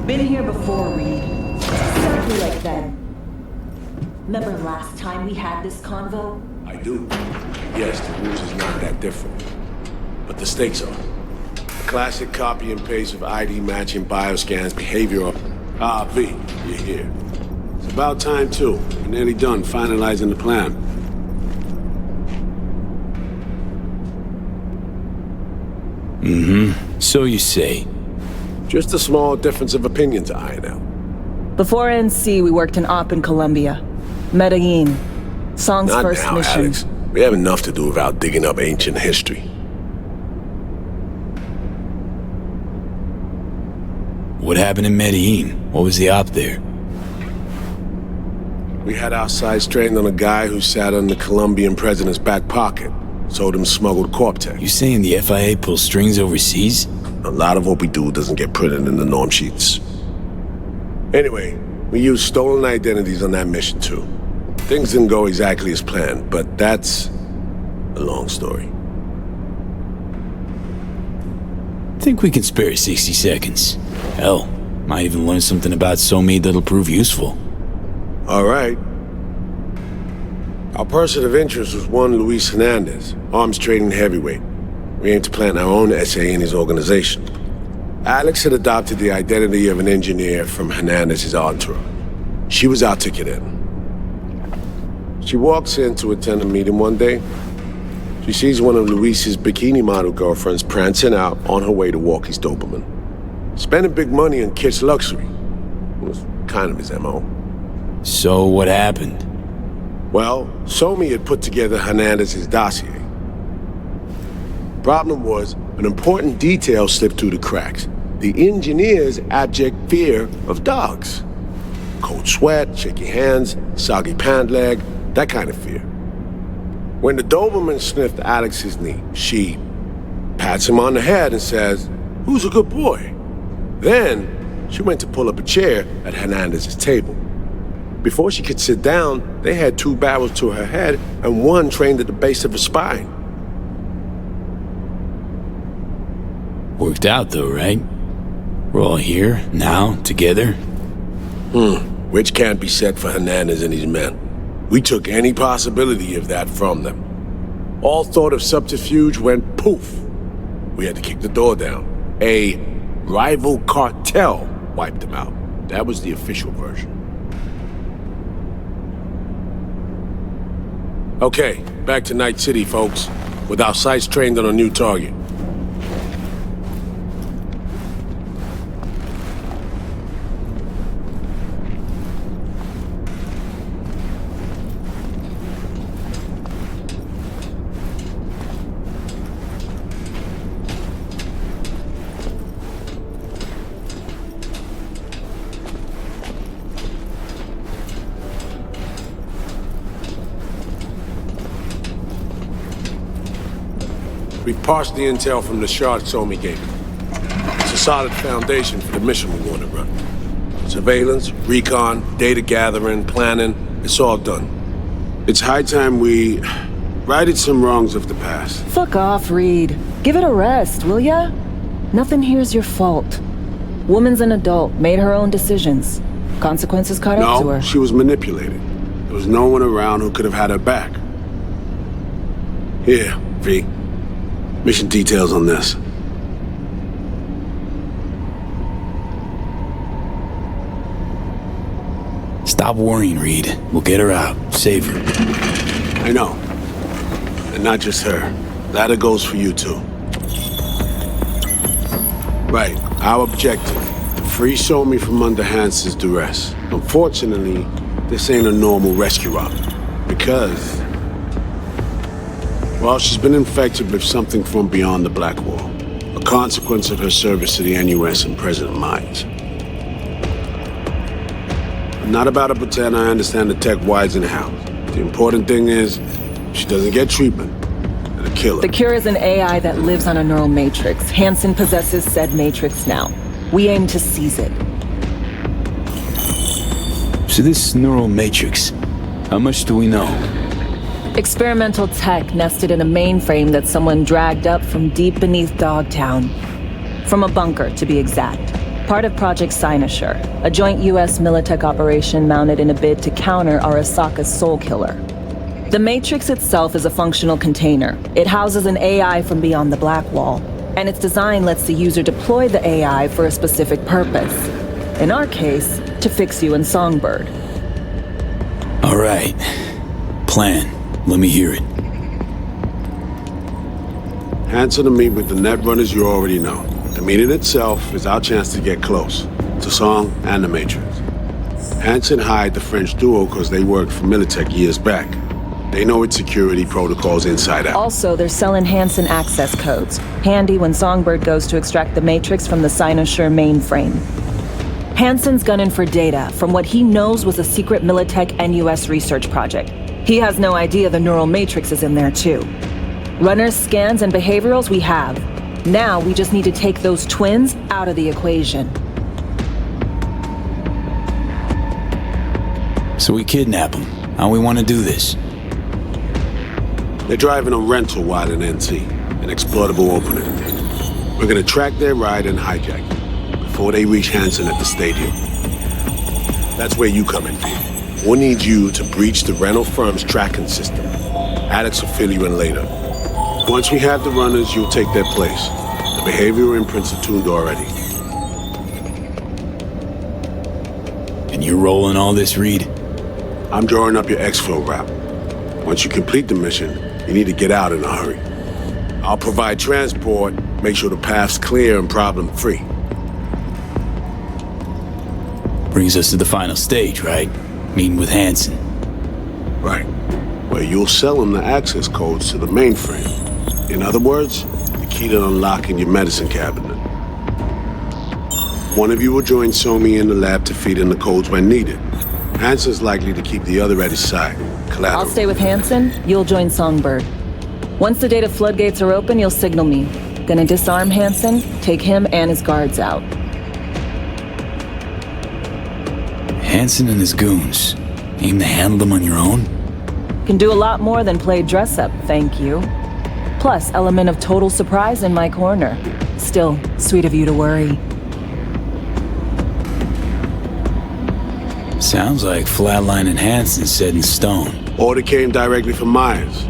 Been here before, Reed. Exactly like then. Remember last time we had this convo? I do. Yes, the rules is not that different. But the stakes are. A classic copy and paste of ID matching bioscans, behavioral... V, you're here. It's about time, too. We're nearly done finalizing the plan. Mm-hmm. So you say. Just a small difference of opinion to iron out. Before NC, we worked in Op in Colombia. Medellin. Song's Not first now, mission. Alex. We have enough to do without digging up ancient history. What happened in Medellin? What was the op there? We had our sights trained on a guy who sat on the Colombian president's back pocket. Sold him smuggled Corp-Tech. You saying the FIA pulls strings overseas? A lot of what we do doesn't get printed in the norm sheets. Anyway, we used stolen identities on that mission too. Things didn't go exactly as planned, but that's a long story. Think we can spare 60 seconds. Hell, might even learn something about Somid that'll prove useful. All right. Our person of interest was one Luis Hernandez, arms trading heavyweight. We aim to plant our own SA in his organization. Alex had adopted the identity of an engineer from Hernandez's entourage. She was our ticket in. She walks in to attend a meeting one day. She sees one of Luis's bikini model girlfriends prancing out on her way to walk his Doberman. Spending big money on kitsch luxury. It was kind of his MO. So what happened? Well, Somi had put together Hernandez's dossier. Problem was, an important detail slipped through the cracks. The engineer's abject fear of dogs. Cold sweat, shaky hands, soggy pant leg, that kind of fear. When the Doberman sniffed Alex's knee, she pats him on the head and says, "Who's a good boy?" Then, she went to pull up a chair at Hernandez's table. Before she could sit down, they had 2 barrels to her head and one trained at the base of her spine. Worked out though, right? We're all here, now, together. Which can't be said for Hernandez and his men. We took any possibility of that from them. All thought of subterfuge went poof. We had to kick the door down. A rival cartel wiped them out. That was the official version. Okay, back to Night City, folks. With our sights trained on a new target. We parsed the intel from the shard Somi gave me. It's a solid foundation for the mission we want to run. Surveillance, recon, data gathering, planning, it's all done. It's high time we righted some wrongs of the past. Fuck off, Reed. Give it a rest, will ya? Nothing here's your fault. Woman's an adult, made her own decisions. Consequences caught up to her. No, she was manipulated. There was no one around who could have had her back. Here, V. Mission details on this. Stop worrying, Reed. We'll get her out. Save her. I know. And not just her. That goes for you, too. Right. Our objective. Free Somi from under Hansen's duress. Unfortunately, this ain't a normal rescue op. Because... well, she's been infected with something from beyond the Black Wall. A consequence of her service to the NUS and President Mines. I'm not about to pretend I understand the tech whys and hows. The important thing is, she doesn't get treatment. It'll kill her. The cure is an AI that lives on a neural matrix. Hansen possesses said matrix now. We aim to seize it. So this neural matrix, how much do we know? Experimental tech nested in a mainframe that someone dragged up from deep beneath Dogtown. From a bunker, to be exact. Part of Project Cynosure, a joint US Militech operation mounted in a bid to counter Arasaka's soul killer. The Matrix itself is a functional container. It houses an AI from beyond the Black Wall, and its design lets the user deploy the AI for a specific purpose. In our case, to fix you and Songbird. All right. Plan. Let me hear it. Hansen to meet with the Netrunners you already know. The meeting itself is our chance to get close. To Song and the Matrix. Hansen hired the French duo because they worked for Militech years back. They know its security protocols inside out. Also, they're selling Hansen access codes. Handy when Songbird goes to extract the Matrix from the Cynosure mainframe. Hansen's gunning for data from what he knows was a secret Militech NUS research project. He has no idea the neural matrix is in there too. Runners, scans, and behaviorals we have. Now we just need to take those twins out of the equation. So we kidnap them. How we want to do this? They're driving a rental while in NC, an exploitable opening. We're gonna track their ride and hijack it before they reach Hansen at the stadium. That's where you come in, Pete. We'll need you to breach the rental firm's tracking system. Alex will fill you in later. Once we have the runners, you'll take their place. The behavioral imprints are tuned already. And you're rolling all this, Reed? I'm drawing up your exfil route. Once you complete the mission, you need to get out in a hurry. I'll provide transport, make sure the path's clear and problem-free. Brings us to the final stage, right? Meeting with Hansen. Right. Where you'll sell him the access codes to the mainframe. In other words, the key to unlocking your medicine cabinet. One of you will join Somi in the lab to feed in the codes when needed. Hansen's likely to keep the other at his side. Collateral. I'll stay with Hansen, you'll join Songbird. Once the data floodgates are open, you'll signal me. Gonna disarm Hansen, take him and his guards out. Hansen and his goons. Aim to handle them on your own? Can do a lot more than play dress-up, thank you. Plus, element of total surprise in my corner. Still, sweet of you to worry. Sounds like Flatline and Hansen set in stone. Order came directly from Myers.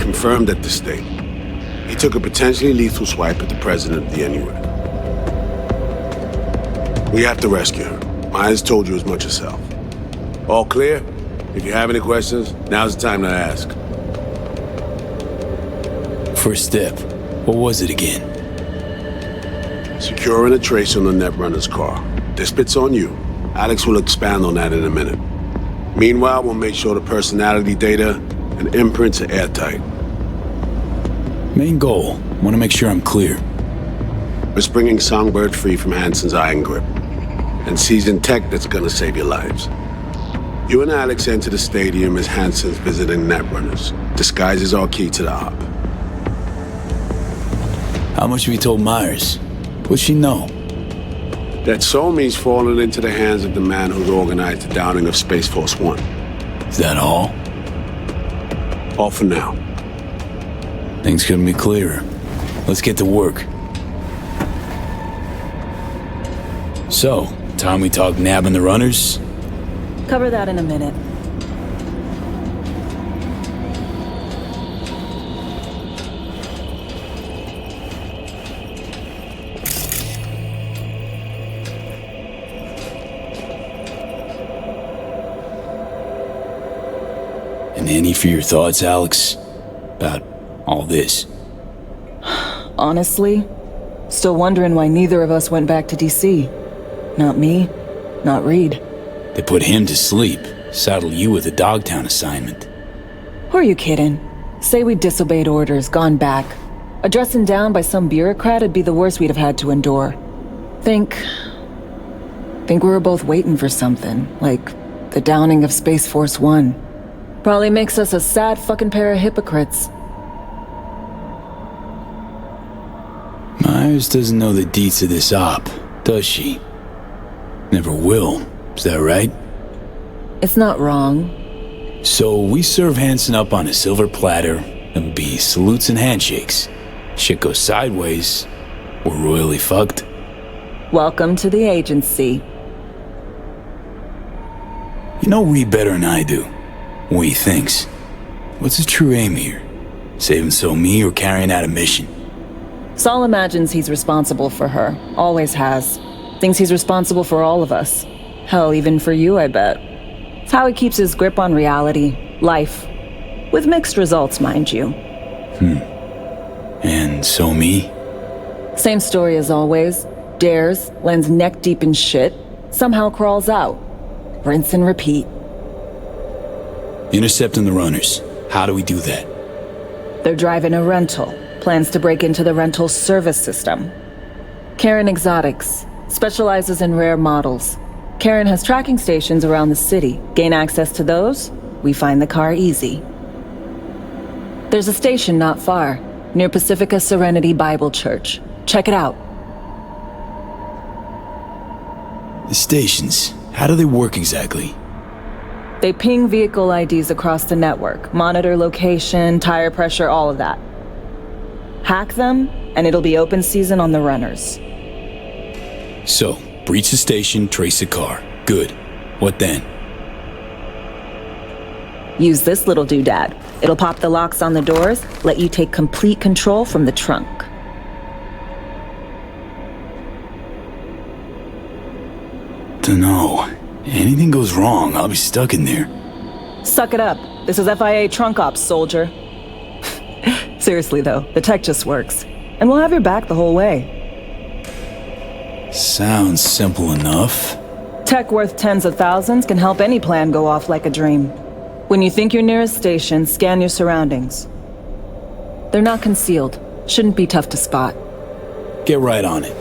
Confirmed at the state. He took a potentially lethal swipe at the president of the NUS. We have to rescue her. Myers told you as much herself. All clear? If you have any questions, now's the time to ask. First step. What was it again? Securing a trace on the Netrunner's car. This bit's on you. Alex will expand on that in a minute. Meanwhile, we'll make sure the personality data and imprints are airtight. Main goal. Want to make sure I'm clear. We're bringing Songbird free from Hansen's iron grip. And seizing tech that's gonna save your lives. You and Alex enter the stadium as Hansen's visiting Netrunners. Disguise is our key to the op. How much have you told Myers? What's she know? That Somi's fallen into the hands of the man who's organized the downing of Space Force One. Is that all? All for now. Things couldn't be clearer. Let's get to work. So, time we talk nabbing the runners? Cover that in a minute. And any for your thoughts, Alex? About all this? Honestly, still wondering why neither of us went back to DC. Not me, not Reed. They put him to sleep, saddle you with a Dogtown assignment. Who are you kidding? Say we disobeyed orders, gone back. A dressing down by some bureaucrat would be the worst we'd have had to endure. Think we were both waiting for something, like the downing of Space Force 1. Probably makes us a sad fucking pair of hypocrites. Myers doesn't know the deets of this op, does she? Never will, is that right? It's not wrong. So we serve Hansen up on a silver platter, and be salutes and handshakes. Shit goes sideways, we're royally fucked. Welcome to the agency. You know Reed better than I do. What he thinks. What's his true aim here? Saving so me or carrying out a mission? Saul imagines he's responsible for her. Always has. Thinks he's responsible for all of us. Hell, even for you, I bet. It's how he keeps his grip on reality, life. With mixed results, mind you. And so me? Same story as always. Dares, lands neck deep in shit, somehow crawls out. Rinse and repeat. Intercepting the runners. How do we do that? They're driving a rental. Plans to break into the rental service system. Karen Exotics. Specializes in rare models. Karen has tracking stations around the city. Gain access to those, we find the car easy. There's a station not far, near Pacifica Serenity Bible Church. Check it out. The stations, how do they work exactly? They ping vehicle IDs across the network, monitor location, tire pressure, all of that. Hack them, and it'll be open season on the runners. So, breach the station, trace the car. Good. What then? Use this little doodad. It'll pop the locks on the doors, let you take complete control from the trunk. Dunno. Anything goes wrong, I'll be stuck in there. Suck it up. This is FIA trunk ops, soldier. Seriously though, the tech just works. And we'll have your back the whole way. Sounds simple enough. Tech worth tens of thousands can help any plan go off like a dream. When you think your nearest station, scan your surroundings. They're not concealed. Shouldn't be tough to spot. Get right on it.